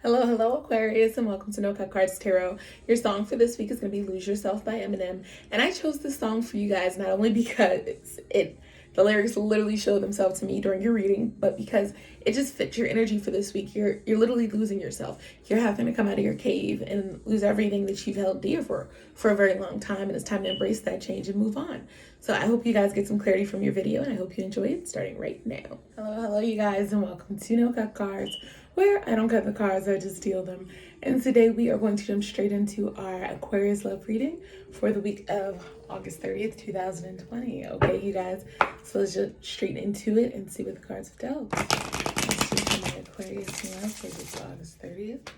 Hello, hello, Aquarius, and welcome to No Cut Cards Tarot. Your song for this week is going to be Lose Yourself by Eminem. And I chose this song for you guys not only because the lyrics literally show themselves to me during your reading, but because it just fits your energy for this week. You're literally losing yourself. You're having to come out of your cave and lose everything that you've held dear for a very long time, and it's time to embrace that change and move on. So I hope you guys get some clarity from your video, and I hope you enjoy it starting right now. Hello, you guys, and welcome to No Cut Cards, where I don't cut the cards, I just deal them. And today we are going to jump straight into our Aquarius Love Reading for the week of August 30th, 2020. Okay, you guys, so let's jump straight into it and see what the cards have dealt. Let's see for my Aquarius Love for this August 30th,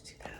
2020.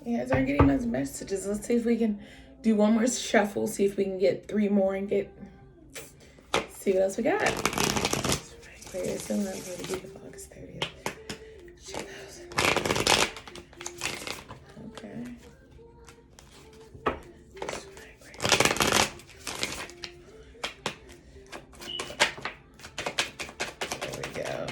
You guys aren't getting much messages. Let's see if we can do one more shuffle, see if we can get three more and see what else we got. Aquarius in love for the week of August 30th, 2000. Okay. There we go.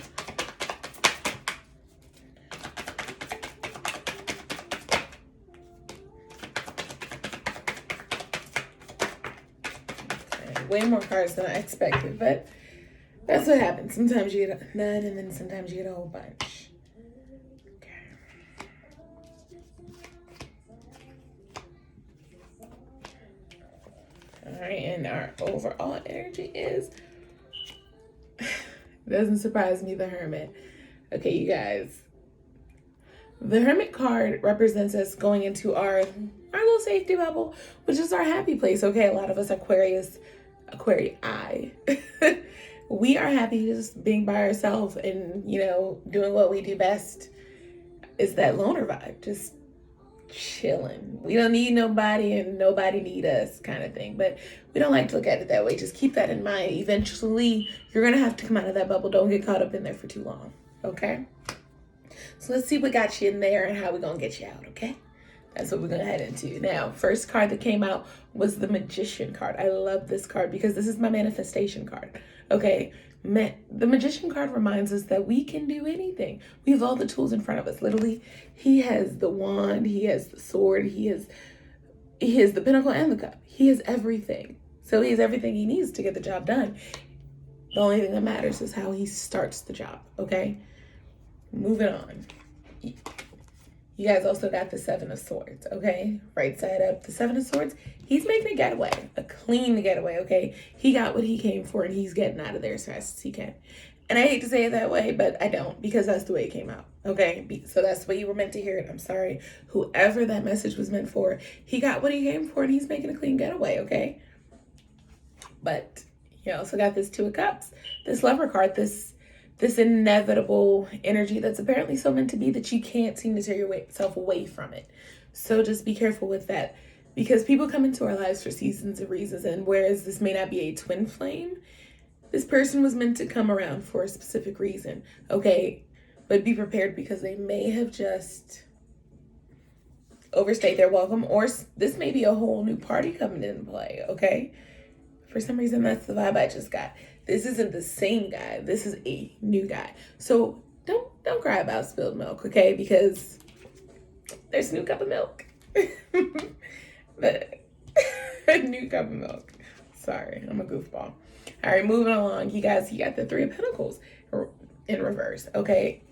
Way more cards than I expected, but that's what happens. Sometimes you get none, and then sometimes you get a whole bunch. Okay. All right, and our overall energy is, doesn't surprise me, the Hermit. Okay, you guys. The Hermit card represents us going into our little safety bubble, which is our happy place. Okay, a lot of us Aquarii, we are happy just being by ourselves and, doing what we do best. Is that loner vibe, just chilling. We don't need nobody and nobody need us kind of thing, but we don't like to look at it that way. Just keep that in mind. Eventually, you're going to have to come out of that bubble. Don't get caught up in there for too long, okay? So let's see what got you in there and how we're going to get you out, okay? That's what we're going to head into. Now, first card that came out was the Magician card. I love this card because this is my manifestation card, okay? The Magician card reminds us that we can do anything. We have all the tools in front of us. Literally, he has the wand, he has the sword, he has the pinnacle and the cup. He has everything. So he has everything he needs to get the job done. The only thing that matters is how he starts the job, okay? Moving on. You guys also got the Seven of Swords, okay? Right side up, the Seven of Swords. He's making a getaway, a clean getaway, okay? He got what he came for, and he's getting out of there as fast as he can. And I hate to say it that way, but I don't, because that's the way it came out, okay? So that's the way you were meant to hear it. I'm sorry. Whoever that message was meant for, he got what he came for, and he's making a clean getaway, okay? But you also got this Two of Cups, this Lover card, this inevitable energy that's apparently so meant to be that you can't seem to tear yourself away from it. So just be careful with that, because people come into our lives for seasons and reasons, and whereas this may not be a twin flame, this person was meant to come around for a specific reason, okay? But be prepared, because they may have just overstayed their welcome, or this may be a whole new party coming into play, okay? For some reason, that's the vibe I just got. This isn't the same guy. This is a new guy. So don't cry about spilled milk, okay? Because there's a new cup of milk. But a new cup of milk. Sorry, I'm a goofball. All right, moving along. You guys, you got the Three of Pentacles in reverse, okay?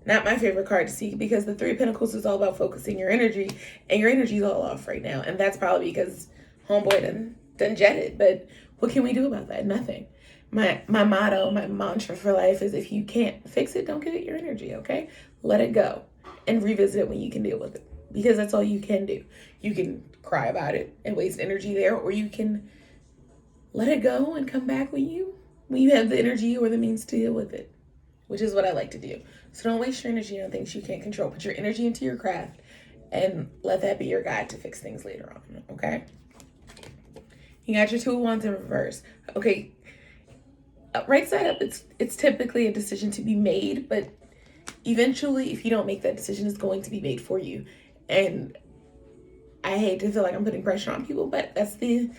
Not my favorite card to see, because the Three of Pentacles is all about focusing your energy, and your energy's all off right now. And that's probably because homeboy done jetted. But what can we do about that? Nothing. My motto, my mantra for life is, if you can't fix it, don't give it your energy, okay? Let it go and revisit it when you can deal with it, because that's all you can do. You can cry about it and waste energy there, or you can let it go and come back when you have the energy or the means to deal with it, which is what I like to do. So don't waste your energy on things you can't control. Put your energy into your craft and let that be your guide to fix things later on, okay? You got your Two of Wands in reverse. Okay, right side up, it's typically a decision to be made, but eventually, if you don't make that decision, it's going to be made for you. And I hate to feel like I'm putting pressure on people, but that's the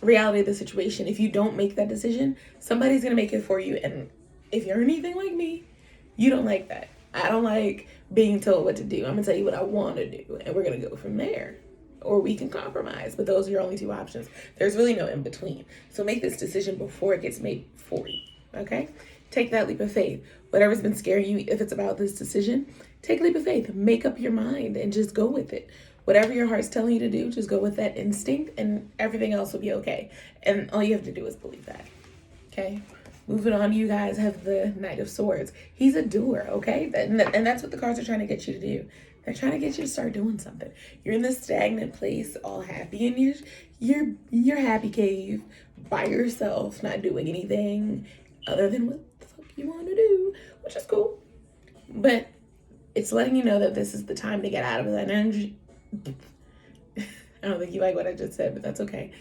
reality of the situation. If you don't make that decision, somebody's going to make it for you. And if you're anything like me, you don't like that. I don't like being told what to do. I'm going to tell you what I want to do, and we're going to go from there. Or we can compromise, but those are your only two options. There's really no in between. So make this decision before it gets made for you, okay? Take that leap of faith. Whatever's been scaring you, if it's about this decision, take a leap of faith. Make up your mind and just go with it. Whatever your heart's telling you to do, just go with that instinct, and everything else will be okay. And all you have to do is believe that, okay? Moving on, you guys have the Knight of Swords. He's a doer, okay? And that's what the cards are trying to get you to do. They're trying to get you to start doing something. You're in this stagnant place, all happy in your happy cave by yourself, not doing anything other than what the fuck you want to do, which is cool. But it's letting you know that this is the time to get out of that energy. I don't think you like what I just said, but that's okay.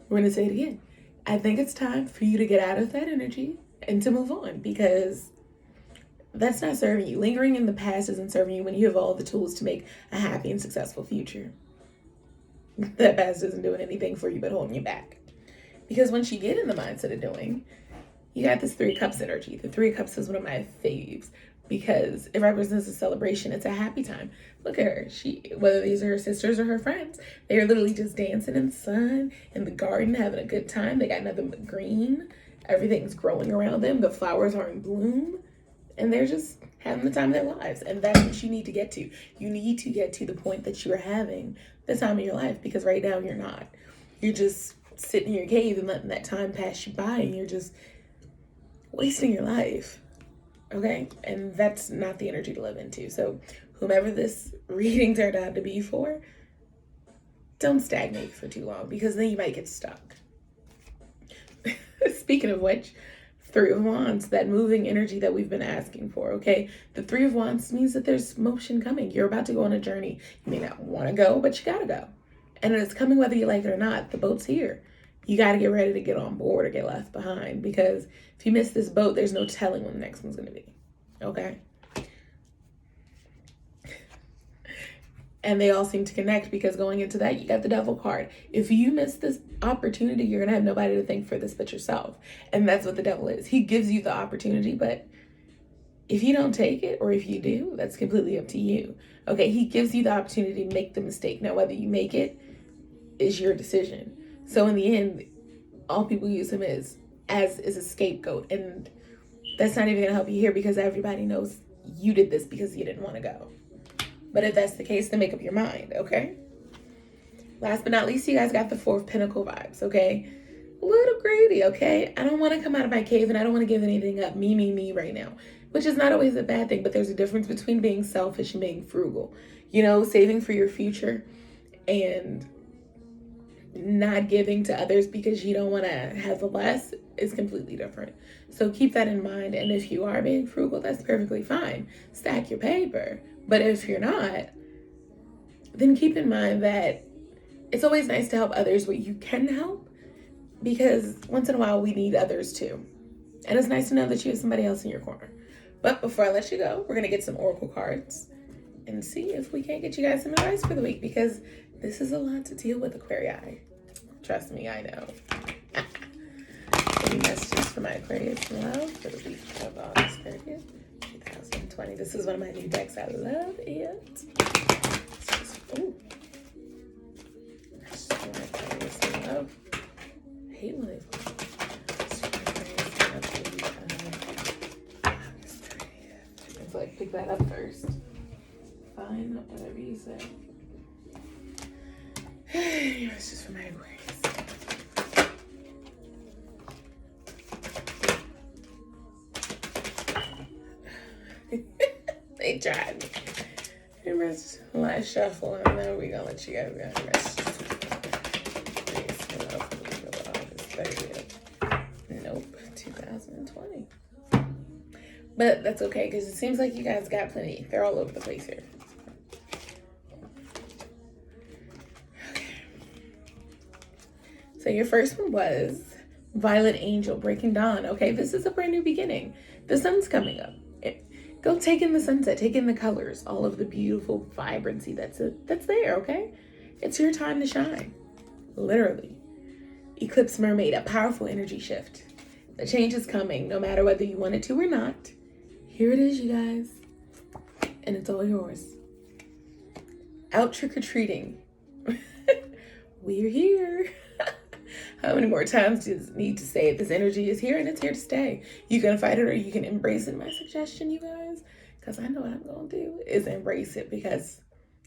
We're going to say it again. I think it's time for you to get out of that energy and to move on, because that's not serving you. Lingering in the past isn't serving you when you have all the tools to make a happy and successful future. That past isn't doing anything for you but holding you back. Because once you get in the mindset of doing, you got this Three of Cups energy. The Three of Cups is one of my faves because it represents a celebration. It's a happy time. Look at her. Whether these are her sisters or her friends, they are literally just dancing in the sun, in the garden, having a good time. They got nothing but green. Everything's growing around them. The flowers are in bloom. And they're just having the time of their lives. And that's what you need to get to. You need to get to the point that you're having the time of your life, because right now you're not. You're just sitting in your cave and letting that time pass you by, and you're just wasting your life. Okay? And that's not the energy to live into. So whomever this reading turned out to be for, don't stagnate for too long, because then you might get stuck. Speaking of which, Three of Wands, that moving energy that we've been asking for, okay? The Three of Wands means that there's motion coming. You're about to go on a journey. You may not want to go, but you got to go. And it's coming whether you like it or not. The boat's here. You got to get ready to get on board or get left behind, because if you miss this boat, there's no telling when the next one's going to be, okay? And they all seem to connect, because going into that, you got the Devil card. If you miss this opportunity, you're going to have nobody to thank for this but yourself. And that's what the Devil is. He gives you the opportunity, but if you don't take it, or if you do, that's completely up to you. Okay, he gives you the opportunity to make the mistake. Now, whether you make it is your decision. So in the end, all people use him as a scapegoat. And that's not even going to help you here, because everybody knows you did this because you didn't want to go. But if that's the case, then make up your mind, okay? Last but not least, you guys got the Four of Pentacles vibes, okay? A little greedy, okay? I don't want to come out of my cave, and I don't want to give anything up. Me right now. Which is not always a bad thing, but there's a difference between being selfish and being frugal. You know, saving for your future and not giving to others because you don't want to have less is completely different. So keep that in mind. And if you are being frugal, that's perfectly fine. Stack your paper. But if you're not, then keep in mind that it's always nice to help others where you can help, because once in a while we need others too. And it's nice to know that you have somebody else in your corner. But before I let you go, we're going to get some oracle cards and see if we can't get you guys some advice for the week, because this is a lot to deal with, Aquarii. Trust me, I know. any messages for my Aquarius love for the week of August 30th, 2020. This is one of my new decks. I love it. Ooh. That's just my Aquarius love. I hate when they fall. August 30th. It's like pick that up first. Fine, whatever you say. It's just for my Aquarius. They tried. Last shuffle, and then we're gonna let you guys go. Nope, 2020. But that's okay, because it seems like you guys got plenty. They're all over the place here. Okay. So your first one was Violet Angel, Breaking Dawn. Okay, this is a brand new beginning. The sun's coming up. Go take in the sunset, take in the colors, all of the beautiful vibrancy that's there, okay? It's your time to shine, literally. Eclipse Mermaid, a powerful energy shift. The change is coming, no matter whether you want it to or not. Here it is, you guys, and it's all yours. Out trick-or-treating. We're here. How many more times do you need to say it? This energy is here and it's here to stay. You can fight it or you can embrace it. My suggestion, you guys, because I know what I'm going to do, is embrace it because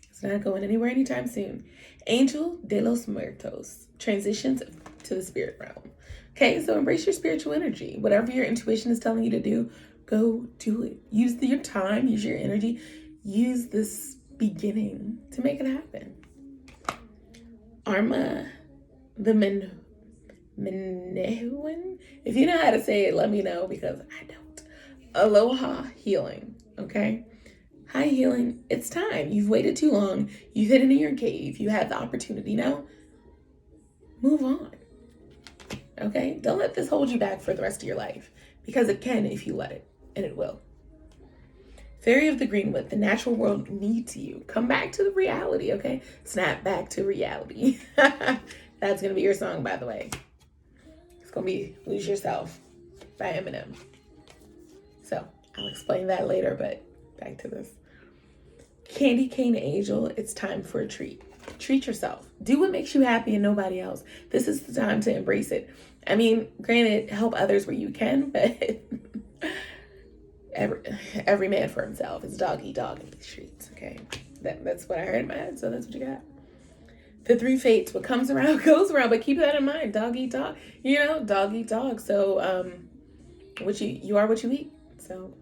it's not going anywhere anytime soon. Angel de los Muertos transitions to the spirit realm. Okay, so embrace your spiritual energy. Whatever your intuition is telling you to do, go do it. Use your time, use your energy, use this beginning to make it happen. Arma the Menehuin. If you know how to say it, let me know because I don't. Aloha healing, okay? High healing, it's time. You've waited too long. You've hidden in your cave. You have the opportunity now. Move on, okay? Don't let this hold you back for the rest of your life because it can if you let it, and it will. Fairy of the Greenwood, the natural world needs you. Come back to the reality, okay? Snap back to reality. That's going to be your song, by the way. It's going to be Lose Yourself by Eminem. So I'll explain that later, but back to this. Candy Cane Angel, it's time for a treat. Treat yourself. Do what makes you happy and nobody else. This is the time to embrace it. I mean, granted, help others where you can, but every man for himself. It's dog eat dog in the streets, okay? That's what I heard in my head, so that's what you got. The three fates, what comes around goes around, but keep that in mind. Dog eat dog, you know, dog eat dog. So what you are what you eat. So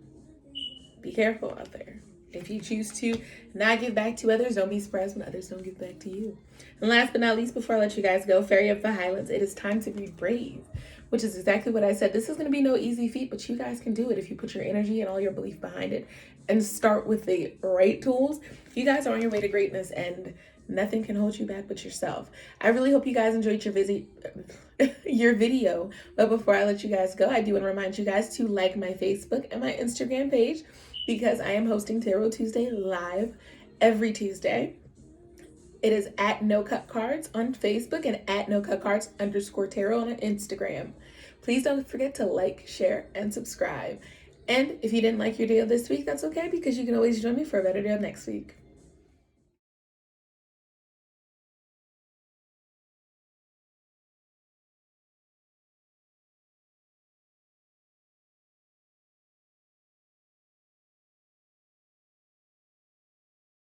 be careful out there. If you choose to not give back to others, don't be surprised when others don't give back to you. And last but not least, before I let you guys go, Fairy of the Highlands, it is time to be brave, which is exactly what I said. This is going to be no easy feat, but you guys can do it if you put your energy and all your belief behind it and start with the right tools. You guys are on your way to greatness and nothing can hold you back but yourself. I really hope you guys enjoyed your video. But before I let you guys go, I do want to remind you guys to like my Facebook and my Instagram page because I am hosting Tarot Tuesday live every Tuesday. It is at No Cut Cards on Facebook and at No Cut Cards _tarot on Instagram. Please don't forget to like, share, and subscribe. And if you didn't like your deal this week, that's okay because you can always join me for a better deal next week.